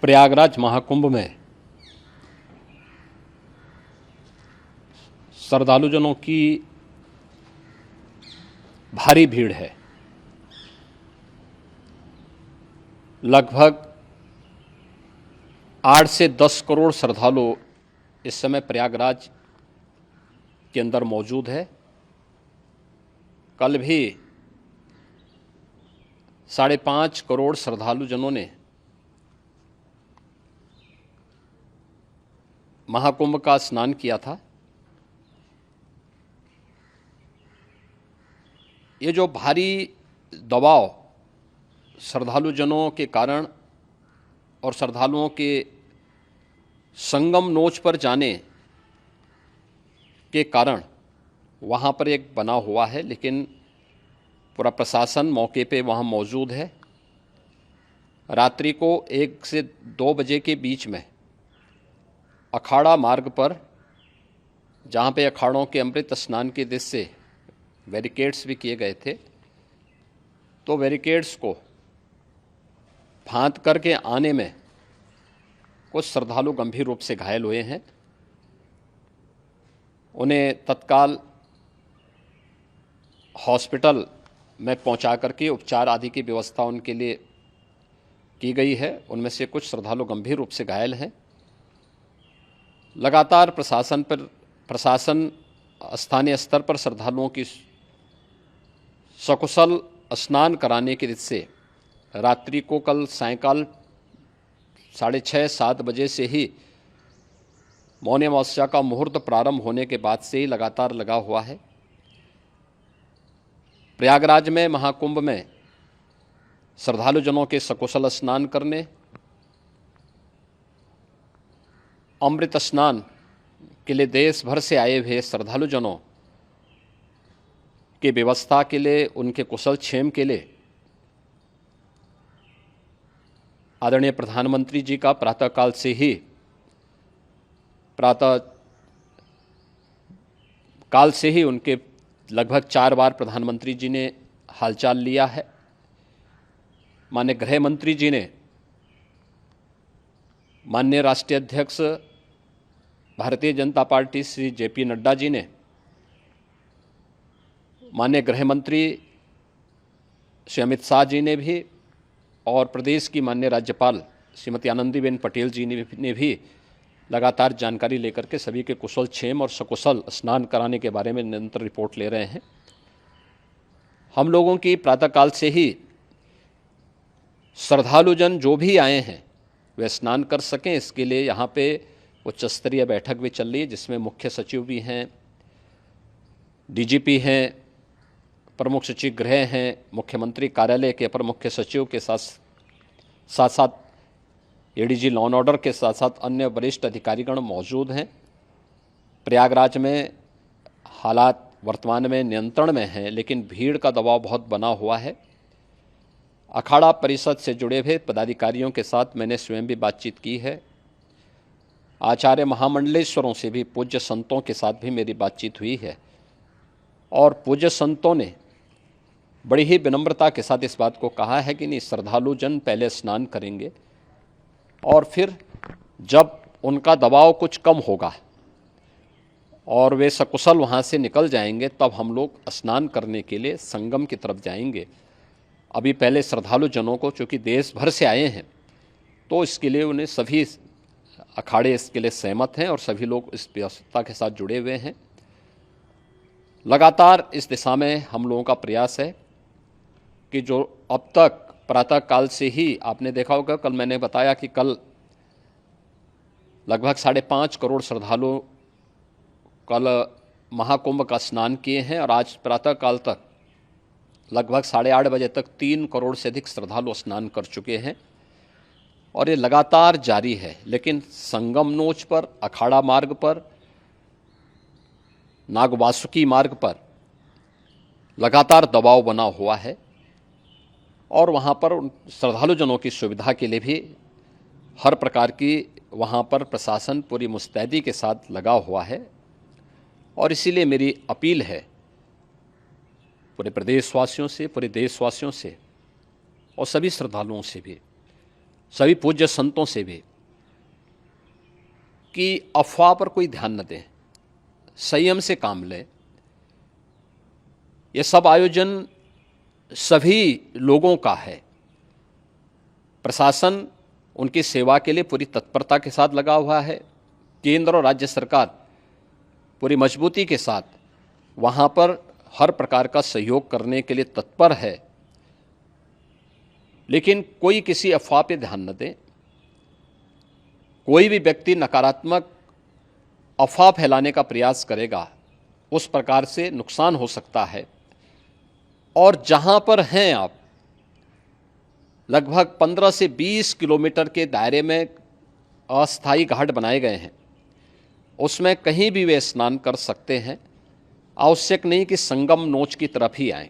प्रयागराज महाकुंभ में श्रद्धालुजनों की भारी भीड़ है। लगभग 8 से 10 करोड़ श्रद्धालु इस समय प्रयागराज के अंदर मौजूद है। कल भी 5.5 करोड़ श्रद्धालुजनों ने महाकुंभ का स्नान किया था। ये जो भारी दबाव श्रद्धालुजनों के कारण और श्रद्धालुओं के संगम नोच पर जाने के कारण वहाँ पर एक बना हुआ है, लेकिन पूरा प्रशासन मौके पे वहाँ मौजूद है। रात्रि को 1 से 2 बजे के बीच में अखाड़ा मार्ग पर, जहाँ पे अखाड़ों के अमृत स्नान के दृश्य से बैरिकेड्स भी किए गए थे, तो बैरिकेड्स को फांद करके आने में कुछ श्रद्धालु गंभीर रूप से घायल हुए हैं। उन्हें तत्काल हॉस्पिटल में पहुंचा करके उपचार आदि की व्यवस्था उनके लिए की गई है। उनमें से कुछ श्रद्धालु गंभीर रूप से घायल हैं। लगातार प्रशासन स्थानीय स्तर पर श्रद्धालुओं की सकुशल स्नान कराने के दृष्टि से रात्रि को कल सायंकाल 6:30-7 बजे से ही मौनी अमावस्या का मुहूर्त प्रारंभ होने के बाद से ही लगातार लगा हुआ है। प्रयागराज में महाकुंभ में श्रद्धालुजनों के सकुशल स्नान करने, अमृत स्नान के लिए देश भर से आए हुए श्रद्धालुजनों की व्यवस्था के लिए, उनके कुशल क्षेम के लिए आदरणीय प्रधानमंत्री जी का प्रातःकाल से ही उनके लगभग 4 बार प्रधानमंत्री जी ने हालचाल लिया है। माननीय गृह मंत्री जी ने, माननीय राष्ट्रीय अध्यक्ष भारतीय जनता पार्टी श्री JP नड्डा जी ने, माननीय गृह मंत्री श्री अमित शाह जी ने भी, और प्रदेश की माननीय राज्यपाल श्रीमती आनंदीबेन पटेल जी ने भी लगातार जानकारी लेकर के सभी के कुशल क्षेम और सकुशल स्नान कराने के बारे में निरंतर रिपोर्ट ले रहे हैं। हम लोगों की प्रातःकाल से ही श्रद्धालुजन जो भी आए हैं वे स्नान कर सकें, इसके लिए यहाँ पे उच्च स्तरीय बैठक भी चल रही है, जिसमें मुख्य सचिव भी हैं, DGP हैं, प्रमुख सचिव गृह हैं, मुख्यमंत्री कार्यालय के अपर मुख्य सचिव के साथ साथ ADG लॉ एंड ऑर्डर के साथ साथ अन्य वरिष्ठ अधिकारीगण मौजूद हैं। प्रयागराज में हालात वर्तमान में नियंत्रण में हैं, लेकिन भीड़ का दबाव बहुत बना हुआ है। अखाड़ा परिषद से जुड़े हुए पदाधिकारियों के साथ मैंने स्वयं भी बातचीत की है। आचार्य महामंडलेश्वरों से भी, पूज्य संतों के साथ भी मेरी बातचीत हुई है, और पूज्य संतों ने बड़ी ही विनम्रता के साथ इस बात को कहा है कि नहीं, श्रद्धालु जन पहले स्नान करेंगे और फिर जब उनका दबाव कुछ कम होगा और वे सकुशल वहाँ से निकल जाएंगे, तब हम लोग स्नान करने के लिए संगम की तरफ जाएंगे। अभी पहले श्रद्धालु जनों को, चूँकि देश भर से आए हैं, तो इसके लिए उन्हें सभी अखाड़े इसके लिए सहमत हैं और सभी लोग इस व्यवस्था के साथ जुड़े हुए हैं। लगातार इस दिशा में हम लोगों का प्रयास है कि जो अब तक प्रातःकाल से ही आपने देखा होगा, कल मैंने बताया कि कल लगभग 5.5 करोड़ श्रद्धालु कल महाकुंभ का स्नान किए हैं, और आज प्रातःकाल तक लगभग 8:30 बजे तक 3 करोड़ से अधिक श्रद्धालु स्नान कर चुके हैं, और ये लगातार जारी है। लेकिन संगम नोच पर, अखाड़ा मार्ग पर, नागवासुकी मार्ग पर लगातार दबाव बना हुआ है, और वहाँ पर श्रद्धालुजनों की सुविधा के लिए भी हर प्रकार की वहाँ पर प्रशासन पूरी मुस्तैदी के साथ लगा हुआ है। और इसीलिए मेरी अपील है पूरे प्रदेशवासियों से, पूरे देशवासियों से और सभी श्रद्धालुओं से भी, सभी पूज्य संतों से भी कि अफवाह पर कोई ध्यान न दें, संयम से काम लें। ये सब आयोजन सभी लोगों का है। प्रशासन उनकी सेवा के लिए पूरी तत्परता के साथ लगा हुआ है। केंद्र और राज्य सरकार पूरी मजबूती के साथ वहाँ पर हर प्रकार का सहयोग करने के लिए तत्पर है। लेकिन कोई किसी अफवाह पे ध्यान न दें। कोई भी व्यक्ति नकारात्मक अफवाह फैलाने का प्रयास करेगा, उस प्रकार से नुकसान हो सकता है। और जहाँ पर हैं आप, लगभग 15 से 20 किलोमीटर के दायरे में अस्थायी घाट बनाए गए हैं, उसमें कहीं भी वे स्नान कर सकते हैं। आवश्यक नहीं कि संगम नोच की तरफ ही आएं,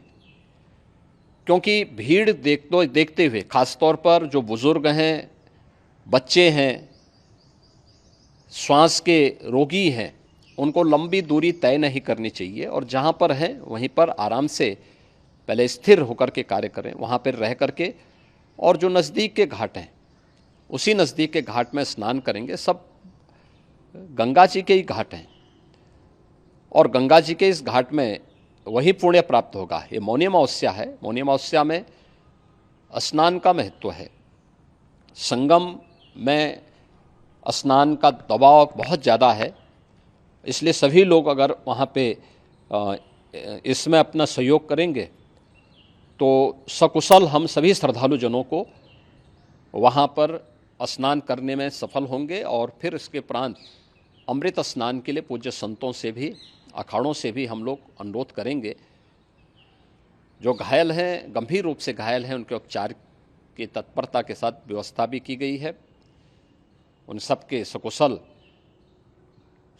क्योंकि भीड़ देखते हुए खासतौर पर जो बुजुर्ग हैं, बच्चे हैं, श्वास के रोगी हैं, उनको लंबी दूरी तय नहीं करनी चाहिए और जहाँ पर हैं वहीं पर आराम से पहले स्थिर होकर के कार्य करें, वहाँ पर रह करके। और जो नज़दीक के घाट हैं, उसी नज़दीक के घाट में स्नान करेंगे। सब गंगा जी के ही घाट हैं और गंगा जी के इस घाट में वही पुण्य प्राप्त होगा। ये मौनी अमावस्या है। मौनी अमावस्या में स्नान का महत्व है। संगम में स्नान का दबाव बहुत ज़्यादा है, इसलिए सभी लोग अगर वहाँ पे इसमें अपना सहयोग करेंगे तो सकुशल हम सभी श्रद्धालु जनों को वहाँ पर स्नान करने में सफल होंगे। और फिर इसके उपरांत अमृत स्नान के लिए पूज्य संतों से भी, अखाड़ों से भी हम लोग अनुरोध करेंगे। जो घायल हैं, गंभीर रूप से घायल हैं, उनके उपचार की तत्परता के साथ व्यवस्था भी की गई है। उन सबके सकुशल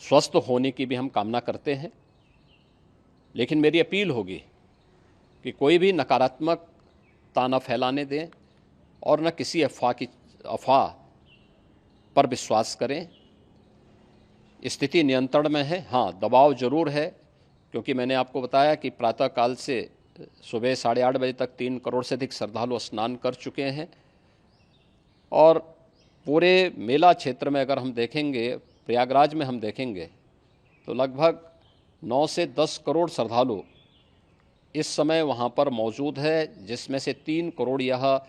स्वस्थ होने की भी हम कामना करते हैं। लेकिन मेरी अपील होगी कि कोई भी नकारात्मकता न फैलाने दें और न किसी अफवाह पर विश्वास करें। स्थिति नियंत्रण में है। हाँ, दबाव जरूर है, क्योंकि मैंने आपको बताया कि प्रातःकाल से सुबह 8:30 बजे तक 3 करोड़ से अधिक श्रद्धालु स्नान कर चुके हैं। और पूरे मेला क्षेत्र में अगर हम देखेंगे, प्रयागराज में हम देखेंगे तो लगभग 9 से 10 करोड़ श्रद्धालु इस समय वहाँ पर मौजूद है, जिसमें से 3 करोड़ यह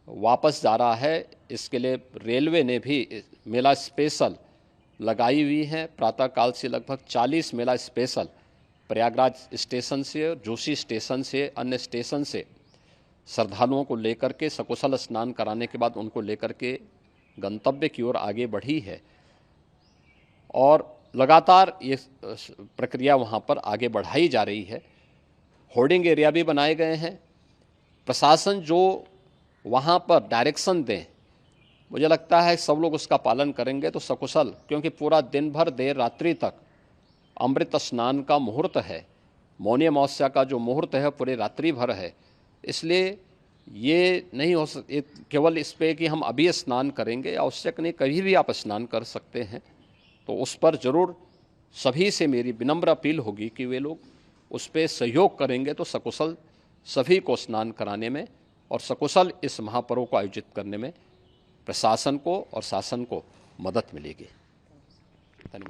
वापस जा रहा है। इसके लिए रेलवे ने भी मेला स्पेशल लगाई हुई है। प्रातःकाल से लगभग 40 मेला स्पेशल प्रयागराज स्टेशन से, जोशी स्टेशन से, अन्य स्टेशन से श्रद्धालुओं को लेकर के सकुशल स्नान कराने के बाद उनको लेकर के गंतव्य की ओर आगे बढ़ी है। और लगातार ये प्रक्रिया वहाँ पर आगे बढ़ाई जा रही है। होर्डिंग एरिया भी बनाए गए हैं। प्रशासन जो वहाँ पर डायरेक्शन दें, मुझे लगता है सब लोग उसका पालन करेंगे तो सकुशल, क्योंकि पूरा दिन भर देर रात्रि तक अमृत स्नान का मुहूर्त है। मौनी अमावस्या का जो मुहूर्त है पूरे रात्रि भर है। इसलिए ये नहीं हो केवल इस पे कि हम अभी स्नान करेंगे, आवश्यक नहीं, कभी भी आप स्नान कर सकते हैं। तो उस पर ज़रूर सभी से मेरी विनम्र अपील होगी कि वे लोग उस पर सहयोग करेंगे तो सकुशल सभी को स्नान कराने में और सकुशल इस महापर्व को आयोजित करने में प्रशासन को और शासन को मदद मिलेगी। धन्यवाद।